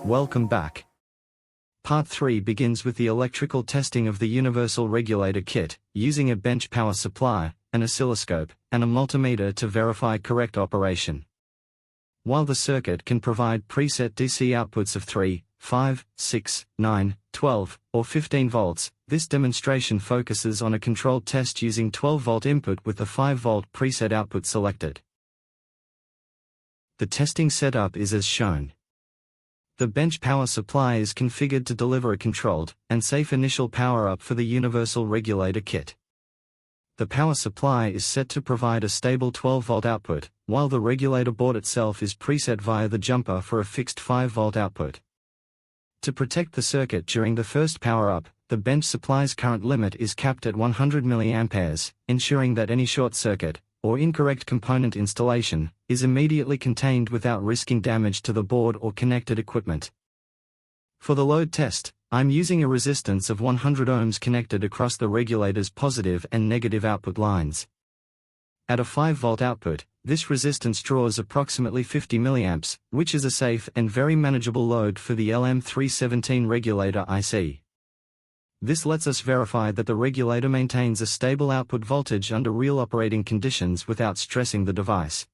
Welcome back. Part 3 begins with the electrical testing of the universal regulator kit, using a bench power supply, an oscilloscope, and a multimeter to verify correct operation. While the circuit can provide preset DC outputs of 3, 5, 6, 9, 12, or 15 volts, this demonstration focuses on a controlled test using 12-volt input with the 5-volt preset output selected. The testing setup is as shown. The bench power supply is configured to deliver a controlled and safe initial power-up for the universal regulator kit. The power supply is set to provide a stable 12-volt output, while the regulator board itself is preset via the jumper for a fixed 5-volt output. To protect the circuit during the first power-up, the bench supply's current limit is capped at 100 mA, ensuring that any short circuit, or incorrect component installation, is immediately contained without risking damage to the board or connected equipment. For the load test, I'm using a resistance of 100 ohms connected across the regulator's positive and negative output lines. At a 5-volt output, this resistance draws approximately 50 mA, which is a safe and very manageable load for the LM317 regulator IC. This lets us verify that the regulator maintains a stable output voltage under real operating conditions without stressing the device.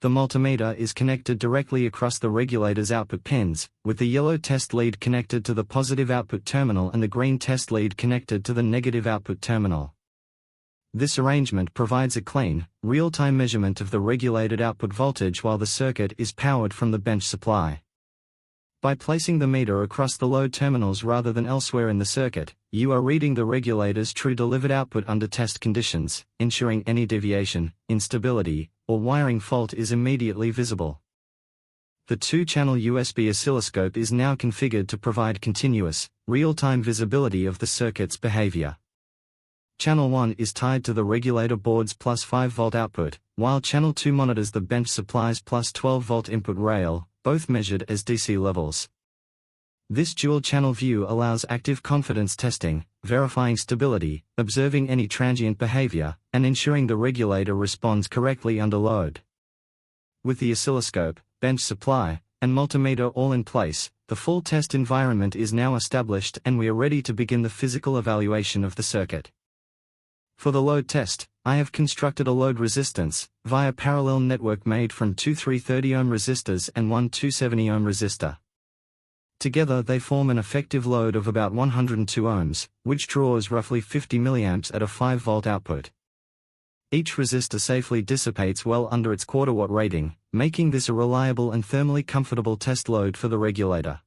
The multimeter is connected directly across the regulator's output pins, with the yellow test lead connected to the positive output terminal and the green test lead connected to the negative output terminal. This arrangement provides a clean, real-time measurement of the regulated output voltage while the circuit is powered from the bench supply. By placing the meter across the load terminals rather than elsewhere in the circuit, you are reading the regulator's true delivered output under test conditions, ensuring any deviation, instability, or wiring fault is immediately visible. The 2-channel USB oscilloscope is now configured to provide continuous, real-time visibility of the circuit's behavior. Channel 1 is tied to the regulator board's plus 5-volt output, while Channel 2 monitors the bench supply's plus 12-volt input rail, both measured as DC levels. This dual-channel view allows active confidence testing, verifying stability, observing any transient behavior, and ensuring the regulator responds correctly under load. With the oscilloscope, bench supply, and multimeter all in place, the full test environment is now established and we are ready to begin the physical evaluation of the circuit. For the load test, I have constructed a load resistance via parallel network made from two 330 ohm resistors and one 270 ohm resistor. Together they form an effective load of about 102 ohms, which draws roughly 50 mA at a 5-volt output. Each resistor safely dissipates well under its quarter-watt rating, making this a reliable and thermally comfortable test load for the regulator.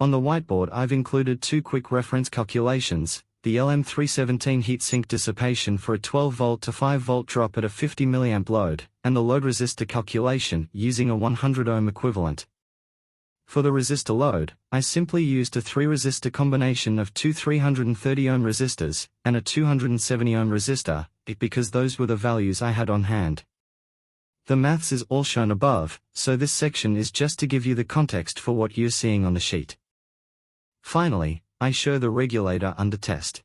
On the whiteboard I've included two quick reference calculations, the LM317 heatsink dissipation for a 12V to 5V drop at a 50 mA load, and the load resistor calculation using a 100 ohm equivalent. For the resistor load, I simply used a 3-resistor combination of two 330 ohm resistors, and a 270 ohm resistor, because those were the values I had on hand. The maths is all shown above, so this section is just to give you the context for what you're seeing on the sheet. Finally, I show the regulator under test.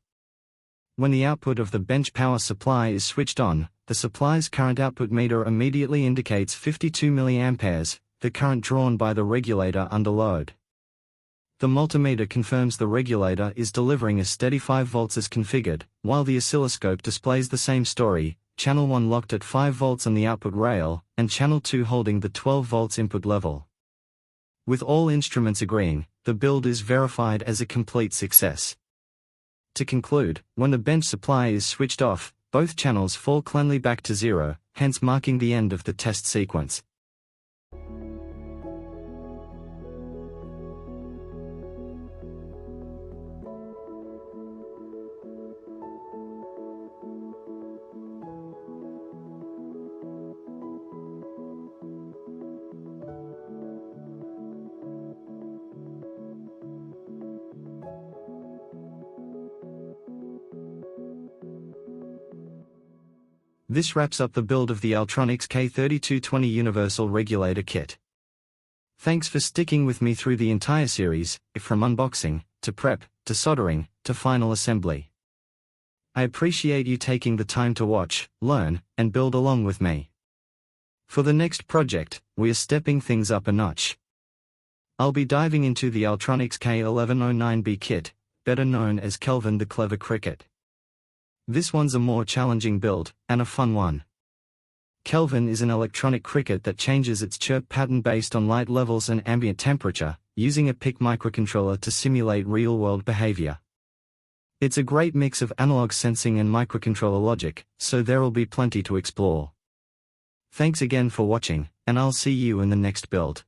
When the output of the bench power supply is switched on, the supply's current output meter immediately indicates 52 mA, the current drawn by the regulator under load. The multimeter confirms the regulator is delivering a steady 5V as configured, while the oscilloscope displays the same story, channel 1 locked at 5V on the output rail, and channel 2 holding the 12V input level. With all instruments agreeing, the build is verified as a complete success. To conclude, when the bench supply is switched off, both channels fall cleanly back to 0, hence marking the end of the test sequence. This wraps up the build of the Altronics K3220 Universal Regulator Kit. Thanks for sticking with me through the entire series, from unboxing, to prep, to soldering, to final assembly. I appreciate you taking the time to watch, learn, and build along with me. For the next project, we are stepping things up a notch. I'll be diving into the Altronics K1109B kit, better known as Kelvin the Clever Cricket. This one's a more challenging build, and a fun one. Kelvin is an electronic cricket that changes its chirp pattern based on light levels and ambient temperature, using a PIC microcontroller to simulate real-world behavior. It's a great mix of analog sensing and microcontroller logic, so there'll be plenty to explore. Thanks again for watching, and I'll see you in the next build.